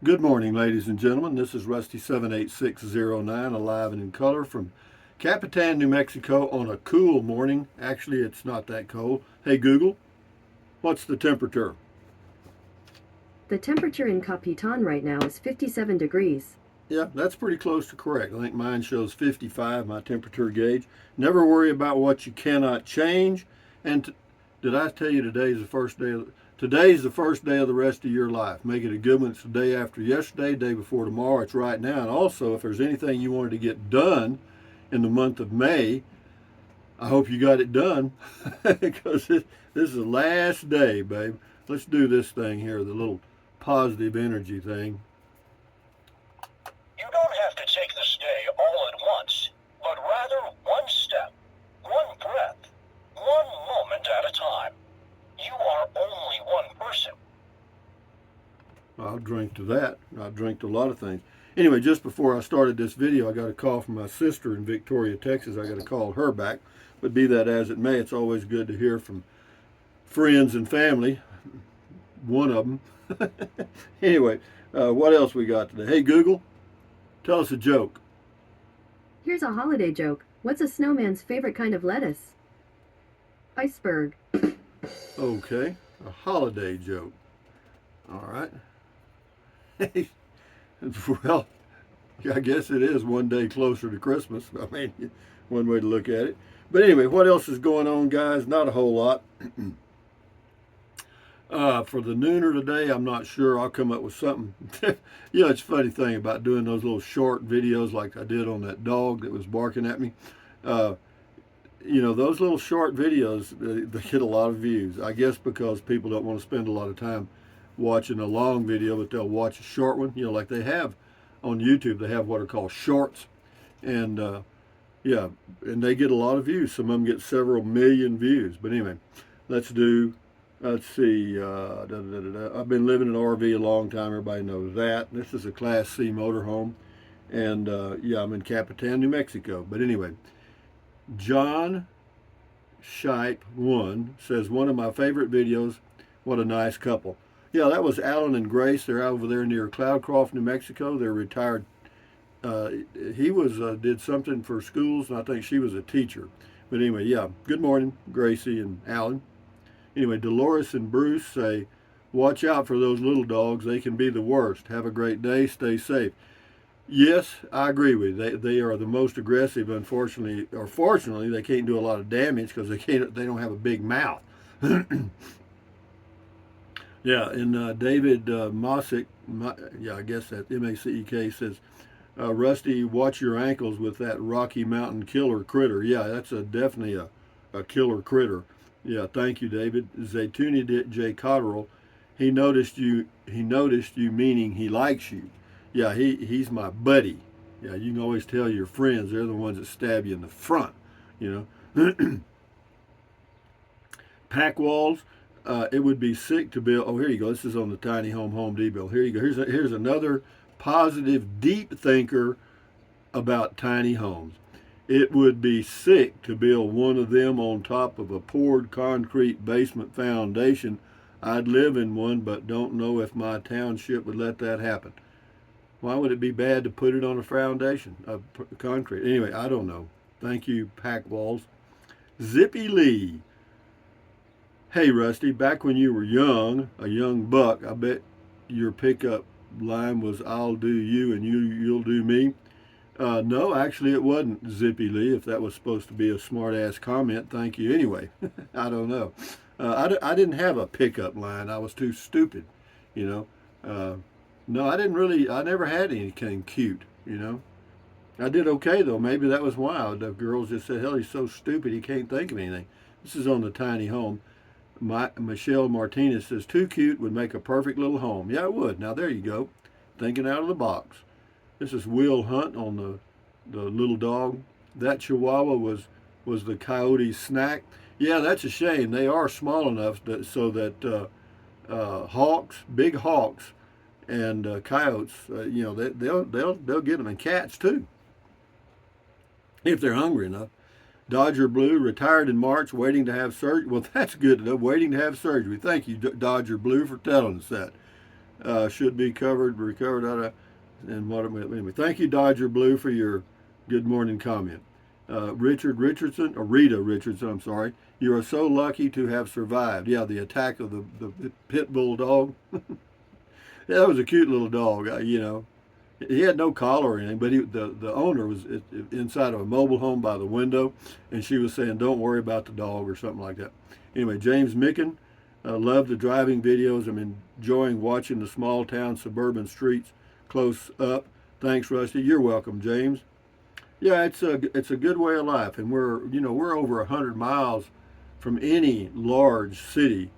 Good morning, ladies and gentlemen. This is Rusty 78609, alive and in color from Capitan, New Mexico on a cool morning. Actually, it's not that cold. Hey, Google, what's the temperature? The temperature in Capitan right now is 57 degrees. Yeah, that's pretty close to correct. I think mine shows 55, my temperature gauge. Never worry about what you cannot change. And did I tell you today's the first day of the rest of your life. Make it a good one. It's the day after yesterday, day before tomorrow. It's right now. And also, if there's anything you wanted to get done in the month of May, I hope you got it done because this is the last day, babe. Let's do this thing here, the little positive energy thing. You don't have to take this day all at once, but rather one step, one breath, one moment at a time. You are only one person. I'll drink to that. I've drank to a lot of things. Anyway, just before I started this video, I got a call from my sister in Victoria, Texas. I got to call her back. But be that as it may, it's always good to hear from friends and family. One of them. Anyway, what else we got today? Hey, Google, tell us a joke. Here's a holiday joke. What's a snowman's favorite kind of lettuce? Iceberg. Okay, a holiday joke. All right. Well, I guess it is one day closer to Christmas. I mean, one way to look at it. But anyway, what else is going on, guys? Not a whole lot. For the nooner today, I'm not sure. I'll come up with something. It's a funny thing about doing those little short videos like I did on that dog that was barking at me. Uh, those little short videos, they get a lot of views. I guess because people don't want to spend a lot of time watching a long video, but they'll watch a short one. Like they have on YouTube, they have what are called shorts. And yeah, and they get a lot of views. Some of them get several million views. But anyway, let's see. I've been living in an RV a long time. Everybody knows that. This is a Class C motorhome. And yeah, I'm in Capitan, New Mexico. But anyway, John Shipe 1 says, one of my favorite videos, what a nice couple. Yeah, that was Alan and Grace. They're over there near Cloudcroft, New Mexico. They're retired. He was did something for schools, and I think she was a teacher. But anyway, yeah, good morning, Gracie and Alan. Anyway, Dolores and Bruce say, watch out for those little dogs. They can be the worst. Have a great day. Stay safe. Yes, I agree with you. They are the most aggressive. Unfortunately, or fortunately, they can't do a lot of damage because they don't have a big mouth. Yeah, and David Mosick, yeah, I guess that Macek says, Rusty, watch your ankles with that Rocky Mountain killer critter. Yeah, that's definitely a killer critter. Yeah, thank you, David. Zaytuni J. Cotterill, he noticed you, meaning he likes you. Yeah, he's my buddy. Yeah, you can always tell your friends, they're the ones that stab you in the front, you know. Pack walls, it would be sick to build. Oh, here you go. This is on the Tiny Home Depot. Here you go. Here's another positive, deep thinker about tiny homes. It would be sick to build one of them on top of a poured concrete basement foundation. I'd live in one, but don't know if my township would let that happen. Why would it be bad to put it on a foundation of concrete? Anyway, I don't know. Thank you, Pack Walls. Zippy Lee. Hey, Rusty, back when you were young, a young buck, I bet your pickup line was I'll do you and you'll do me. No, actually it wasn't, Zippy Lee, if that was supposed to be a smart-ass comment. Thank you anyway. I don't know. I didn't have a pickup line. I was too stupid, you know. No, I never had anything cute. I did okay, though. Maybe that was why. The girls just said, hell, he's so stupid, he can't think of anything. This is on the tiny home. Michelle Martinez says, too cute would make a perfect little home. Yeah, it would. Now, there you go. Thinking out of the box. This is Will Hunt on the little dog. That Chihuahua was the coyote's snack. Yeah, that's a shame. They are small enough so that big hawks, and coyotes, they'll get them, and cats too, if they're hungry enough. Dodger Blue retired in March, waiting to have surgery. Well, that's good to know. Waiting to have surgery. Thank you, Dodger Blue, for telling us that. should be recovered out of. And what anyway? Thank you, Dodger Blue, for your good morning comment. Richard Richardson, or Rita Richardson, I'm sorry. You are so lucky to have survived. Yeah, the attack of the pit bull dog. Yeah, that was a cute little dog. He had no collar or anything, but the owner was inside of a mobile home by the window, and she was saying, "Don't worry about the dog" or something like that. Anyway, James Micken, love the driving videos. I'm enjoying watching the small town suburban streets close up. Thanks, Rusty. You're welcome, James. Yeah, it's a good way of life, and we're over 100 miles from any large city,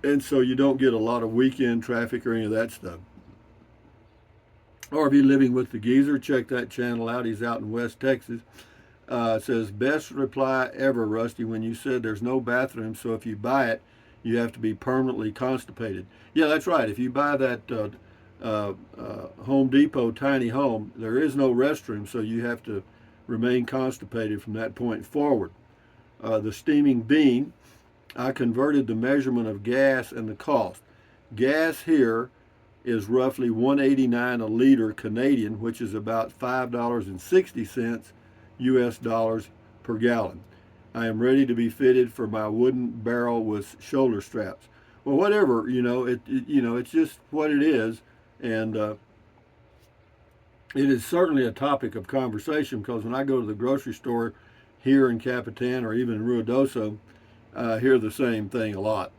and so you don't get a lot of weekend traffic or any of that stuff. Or if you're living with the geezer, check that channel out. He's out in West Texas. It says, best reply ever, Rusty, when you said there's no bathroom, so if you buy it, you have to be permanently constipated. Yeah, that's right. If you buy that Home Depot tiny home, there is no restroom, so you have to remain constipated from that point forward. The steaming bean, I converted the measurement of gas and the cost. Gas here is roughly $1.89 a liter Canadian, which is about $5.60 US dollars per gallon. I am ready to be fitted for my wooden barrel with shoulder straps. Well, whatever, it's just what it is, and it is certainly a topic of conversation because when I go to the grocery store here in Capitan or even in Ruidoso, I hear the same thing a lot.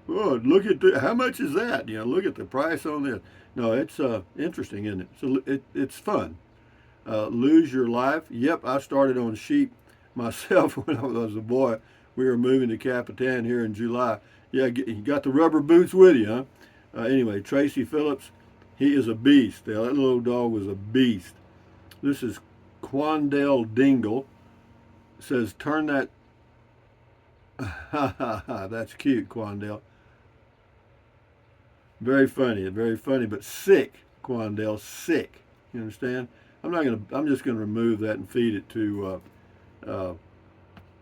Oh, look at how much is that? Look at the price on this. No, it's interesting, isn't it? So it's fun. Lose your life. Yep, I started on sheep myself when I was a boy. We were moving to Capitan here in July. Yeah, you got the rubber boots with you, huh? Anyway, Tracy Phillips, he is a beast. That little dog was a beast. This is Quandale Dingle. Says, turn that. That's cute, Quandale. Very funny, but sick, Quandale, sick. You understand? I'm just gonna remove that and feed it to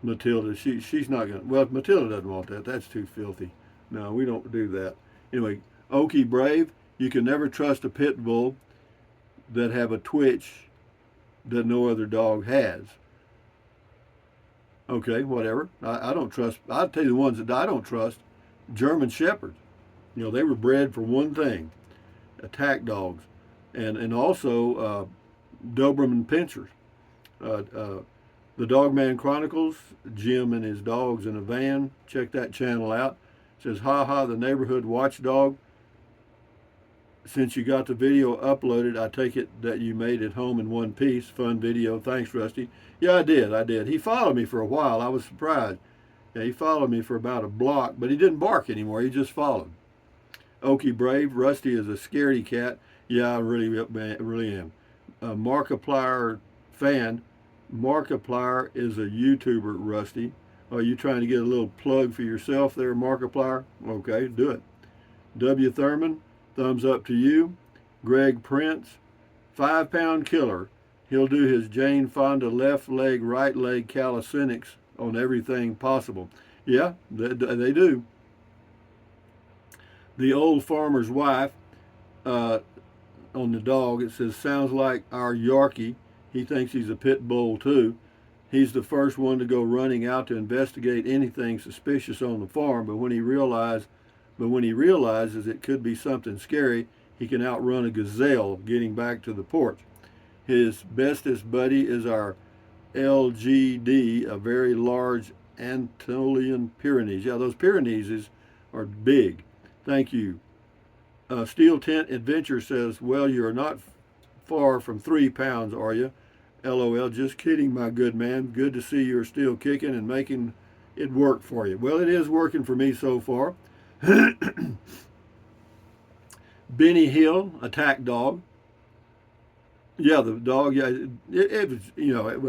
Matilda. She's not gonna. Well, Matilda doesn't want that. That's too filthy. No, we don't do that. Anyway, Okie Brave, you can never trust a pit bull that have a twitch that no other dog has. Okay, whatever. I don't trust. I'll tell you the ones that I don't trust. German Shepherds. They were bred for one thing: attack dogs, and also Doberman Pinschers. The Dogman Chronicles, Jim and his dogs in a van. Check that channel out. It says, ha ha, the neighborhood watchdog. Since you got the video uploaded, I take it that you made it home in one piece. Fun video. Thanks, Rusty. Yeah, I did. He followed me for a while. I was surprised. Yeah, he followed me for about a block, but he didn't bark anymore. He just followed. Okie Brave, Rusty is a scaredy cat. Yeah, I really am. Markiplier fan. Markiplier is a YouTuber, Rusty. Are you trying to get a little plug for yourself there, Markiplier? Okay, do it. W. Thurman, thumbs up to you. Greg Prince, 5-pound killer. He'll do his Jane Fonda left leg, right leg calisthenics on everything possible. Yeah, they do. The old farmer's wife, on the dog, it says, sounds like our Yorkie. He thinks he's a pit bull too. He's the first one to go running out to investigate anything suspicious on the farm, but when he realizes it could be something scary, he can outrun a gazelle getting back to the porch. His bestest buddy is our LGD, a very large Anatolian Pyrenees. Yeah, those Pyrenees are big. Thank you. Steel Tent Adventure says, well, you're not far from 3 pounds, are you? LOL, just kidding, my good man. Good to see you're still kicking and making it work for you. Well, it is working for me so far. Benny Hill, attack dog. Yeah, the dog, yeah, it was,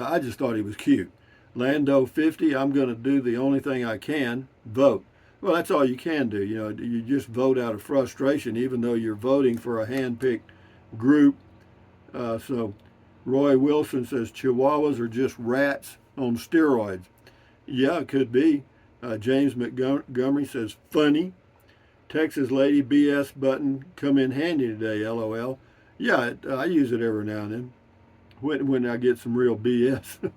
I just thought he was cute. Lando 50, I'm going to do the only thing I can, vote. Well, that's all you can do. You just vote out of frustration, even though you're voting for a hand-picked group. So Roy Wilson says Chihuahuas are just rats on steroids. Yeah, it could be. James Montgomery says funny. Texas lady BS button come in handy today, LOL. Yeah, I use it every now and then when I get some real BS.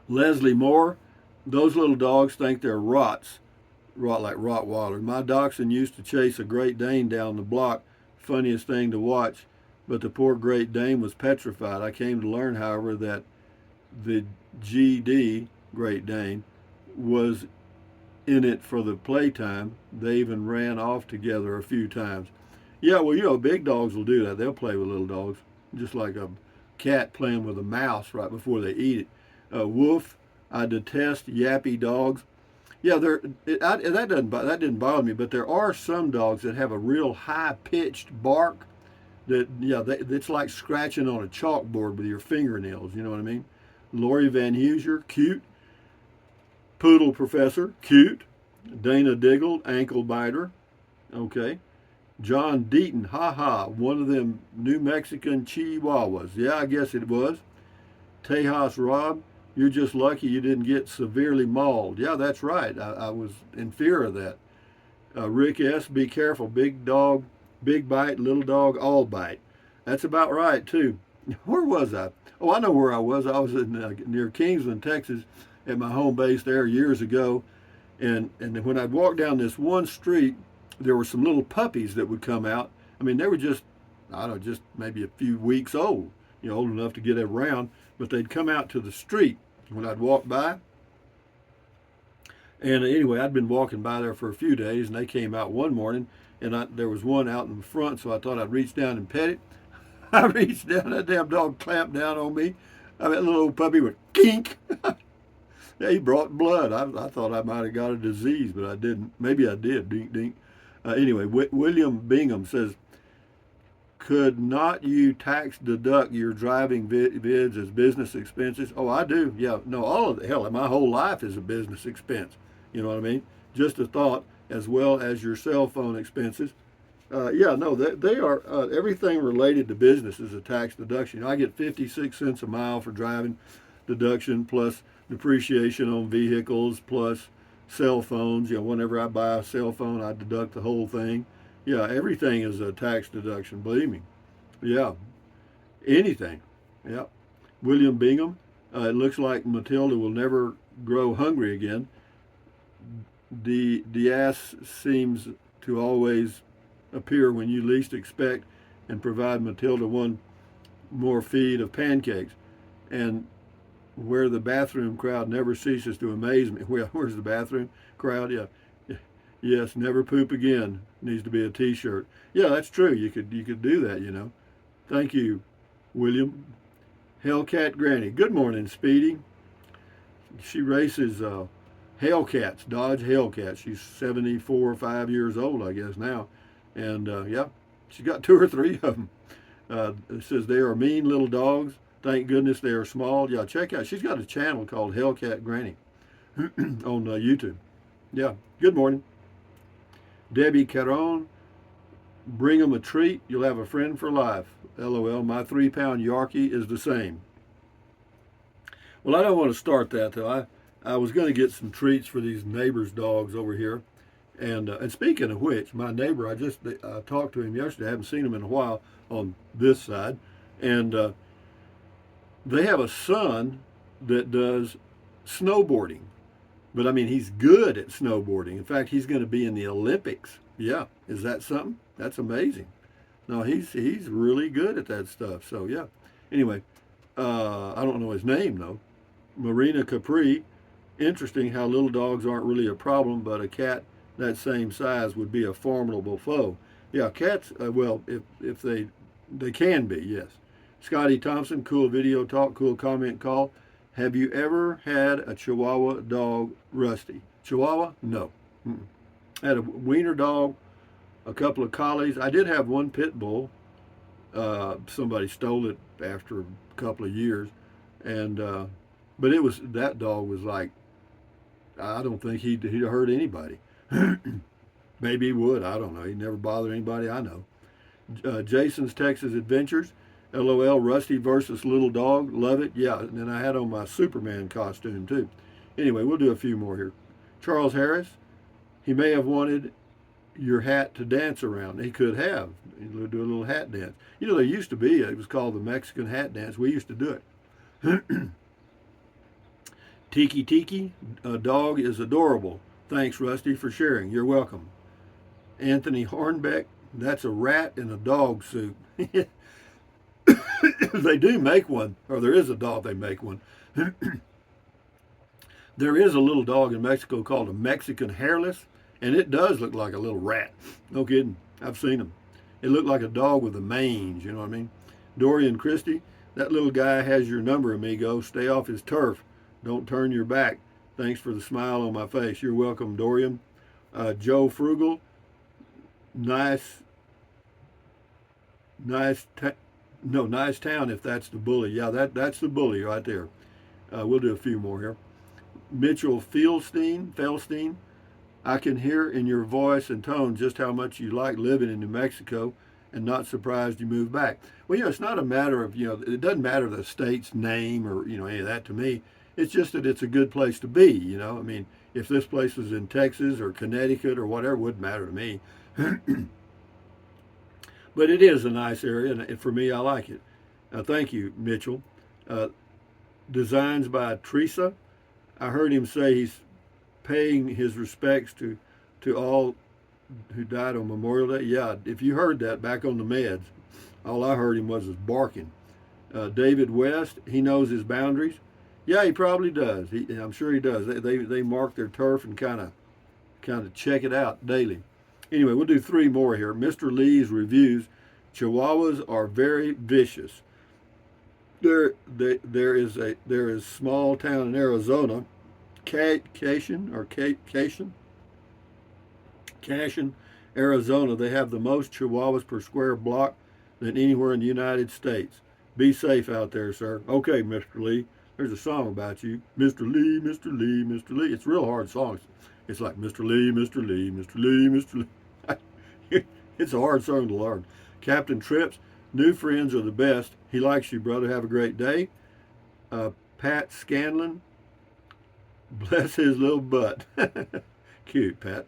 Leslie Moore, those little dogs think they're like Rottweiler. My dachshund used to chase a Great Dane down the block. Funniest thing to watch. But the poor Great Dane was petrified. I came to learn, however, that the GD, Great Dane, was in it for the playtime. They even ran off together a few times. Yeah, well, big dogs will do that. They'll play with little dogs, just like a cat playing with a mouse right before they eat it. Wolf, I detest yappy dogs. Yeah, that didn't bother me, but there are some dogs that have a real high pitched bark that it's like scratching on a chalkboard with your fingernails. You know what I mean? Lori Van Heuser, cute. Poodle Professor, cute. Dana Diggle, ankle biter. Okay. John Deaton, ha, one of them New Mexican Chihuahuas. Yeah, I guess it was. Tejas Rob, you're just lucky you didn't get severely mauled. Yeah, that's right. I was in fear of that. Rick S., be careful. Big dog, big bite. Little dog, all bite. That's about right, too. Where was I? Oh, I know where I was. I was near Kingsland, Texas, at my home base there years ago. And when I'd walk down this one street, there were some little puppies that would come out. I mean, they were just, I don't know, just maybe a few weeks old, old enough to get around. But they'd come out to the street when I'd walk by. And anyway, I'd been walking by there for a few days, and they came out one morning, and there was one out in the front, so I thought I'd reach down and pet it. I reached down, that damn dog clamped down on me. That little old puppy went kink. Yeah, he brought blood. I thought I might have got a disease, but I didn't. Maybe I did. Dink, dink. Anyway, William Bingham says, could not you tax deduct your driving vids as business expenses? Oh, I do. Yeah, no, all of the hell, my whole life is a business expense. You know what I mean? Just a thought, as well as your cell phone expenses. Yeah, no, they are, everything related to business is a tax deduction. I get 56 cents a mile for driving deduction, plus depreciation on vehicles, plus cell phones. Whenever I buy a cell phone, I deduct the whole thing. Yeah, everything is a tax deduction, believe me. Yeah, anything. Yeah. William Bingham, it looks like Matilda will never grow hungry again. The ass seems to always appear when you least expect and provide Matilda one more feed of pancakes. And where the bathroom crowd never ceases to amaze me. Where's the bathroom crowd? Yeah. Yes, never poop again. Needs to be a T-shirt. Yeah, that's true. You could do that, Thank you, William. Hellcat Granny. Good morning, Speedy. She races Hellcats, Dodge Hellcats. She's 74 or 5 years old, I guess, now. And, yeah, she's got 2 or 3 of them. It says they are mean little dogs. Thank goodness they are small. Yeah, check out. She's got a channel called Hellcat Granny on YouTube. Yeah, good morning. Debbie Caron, bring them a treat. You'll have a friend for life. LOL, my 3-pound Yorkie is the same. Well, I don't want to start that, though. I was going to get some treats for these neighbors' dogs over here. And speaking of which, my neighbor, I just talked to him yesterday. I haven't seen him in a while on this side. And they have a son that does snowboarding. But I mean, he's good at snowboarding. In fact, he's going to be in the Olympics. Yeah, is that something? That's amazing. No, he's really good at that stuff. So yeah. Anyway, I don't know his name though. Marina Capri. Interesting how little dogs aren't really a problem, but a cat that same size would be a formidable foe. Yeah, cats. Well, if they can be, yes. Scotty Thompson, cool video talk, cool comment call. Have you ever had a Chihuahua dog, Rusty? Chihuahua? No. Mm-mm. I had a wiener dog, a couple of collies. I did have one pit bull. Somebody stole it after a couple of years, and but that dog was like, I don't think he'd hurt anybody. Maybe he would. I don't know. He never bothered anybody I know. Jason's Texas Adventures. LOL, Rusty versus Little Dog. Love it. Yeah, and then I had on my Superman costume too. Anyway, we'll do a few more here. Charles Harris. He may have wanted your hat to dance around. He could have. He'd do a little hat dance. You know, there used to be, it was called the Mexican hat dance. We used to do it. Tiki Tiki, a dog is adorable. Thanks, Rusty, for sharing. You're welcome. Anthony Hornbeck, that's a rat in a dog suit. They do make one, or there is a dog they make one. There is a little dog in Mexico called a Mexican hairless, and it does look like a little rat. No kidding. I've seen them. It looked like a dog with a mange, you know what I mean? Dorian Christie, that little guy has your number, amigo. Stay off his turf. Don't turn your back. Thanks for the smile on my face. You're welcome, Dorian. Joe Frugal, nice town if that's the bully. Yeah, that's the bully right there. We'll do a few more here. Mitchell Felstein, I can hear in your voice and tone just how much you like living in New Mexico and not surprised you moved back. Well, it's not a matter of, it doesn't matter the state's name or, any of that to me. It's just that it's a good place to be, I mean, if this place was in Texas or Connecticut or whatever, it wouldn't matter to me. But it is a nice area, and for me, I like it. Thank you, Mitchell. Designs by Teresa. I heard him say he's paying his respects to all who died on Memorial Day. Yeah, if you heard that back on the meds, all I heard him was barking. David West, he knows his boundaries. Yeah, he probably does. I'm sure he does. They mark their turf and kind of check it out daily. Anyway, we'll do 3 more here. Mr. Lee's reviews. Chihuahuas are very vicious. There is small town in Arizona, Cashin, Arizona. They have the most Chihuahuas per square block than anywhere in the United States. Be safe out there, sir. Okay, Mr. Lee. There's a song about you, Mr. Lee, Mr. Lee, Mr. Lee. It's a real hard song. It's like Mr. Lee, Mr. Lee, Mr. Lee, Mr. Lee. It's a hard song to learn. Captain Trips, new friends are the best. He likes you, brother. Have a great day. Pat Scanlon, bless his little butt. Cute, Pat.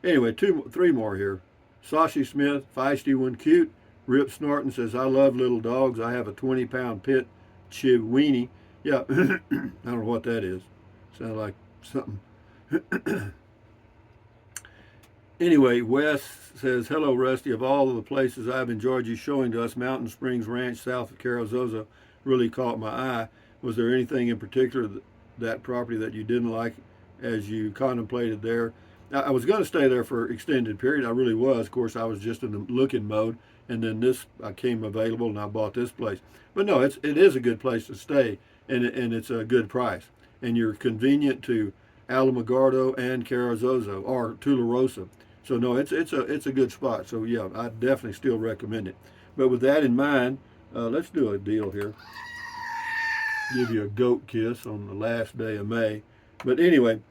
Anyway, 3 more here. Sashi Smith, feisty one, cute. Rip Snorton says, I love little dogs. I have a 20-pound pit Chiweenie. Yeah, I don't know what that is. Sounds like something. Anyway, Wes says, hello, Rusty. Of all of the places I've enjoyed you showing to us, Mountain Springs Ranch south of Carrizozo really caught my eye. Was there anything in particular that property that you didn't like as you contemplated there? I was going to stay there for an extended period. I really was. Of course, I was just in the looking mode, and then this came available, and I bought this place. But no, it is a good place to stay, and it's a good price. And you're convenient to Alamogordo and Carrizozo or Tularosa. So no, it's a good spot. So yeah, I definitely still recommend it. But with that in mind, let's do a deal here. Give you a goat kiss on the last day of May. But anyway,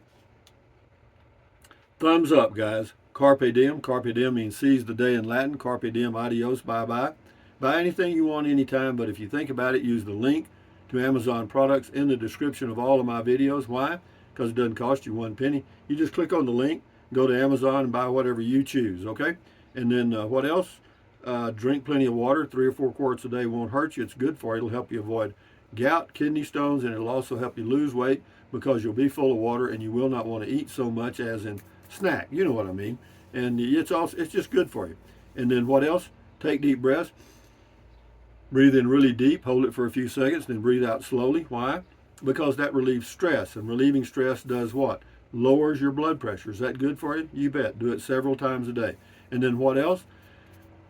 thumbs up, guys. Carpe diem. Carpe diem means seize the day in Latin. Carpe diem, adios, bye-bye. Buy anything you want anytime, but if you think about it, use the link to Amazon products in the description of all of my videos. Why? Because it doesn't cost you 1 penny. You just click on the link, go to Amazon and buy whatever you choose, okay? And then what else? Drink plenty of water. 3 or 4 quarts a day won't hurt you. It's good for you. It'll help you avoid gout, kidney stones, and it'll also help you lose weight because you'll be full of water and you will not want to eat so much as in snack. You know what I mean? And it's just good for you. And then what else? Take deep breaths. Breathe in really deep, hold it for a few seconds, then breathe out slowly. Why? Because that relieves stress, and relieving stress does what? Lowers your blood pressure. Is that good for you? You bet. Do it several times a day. And then what else?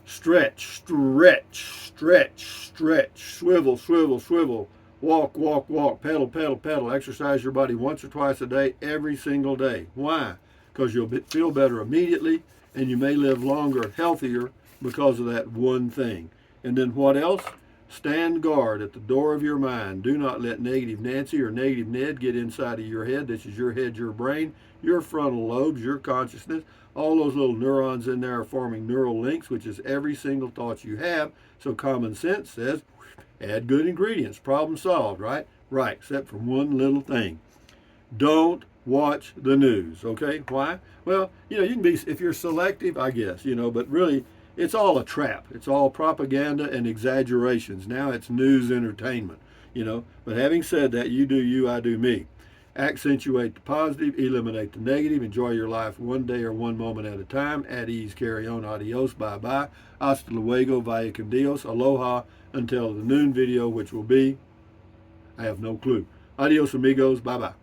Stretch, stretch, stretch, stretch, swivel, swivel, swivel, walk, walk, walk, pedal, pedal, pedal. Exercise your body once or twice a day, every single day. Why? Because you'll feel better immediately, and you may live longer, healthier because of that one thing. And then what else? Stand guard at the door of your mind. Do not let negative Nancy or negative Ned get inside of your head. This is your head, your brain, your frontal lobes, your consciousness. All those little neurons in there are forming neural links, which is every single thought you have. So common sense says, add good ingredients. Problem solved, right? Right, except for one little thing. Don't watch the news. Okay, why? Well, you can be, if you're selective, I guess, but really it's all a trap. It's all propaganda and exaggerations. Now it's news entertainment. But having said that, you do you, I do me. Accentuate the positive, eliminate the negative, enjoy your life one day or one moment at a time. At ease, carry on, adios, bye bye. Hasta luego, vaya con Dios, aloha, until the noon video, which will be, I have no clue. Adios, amigos, bye bye.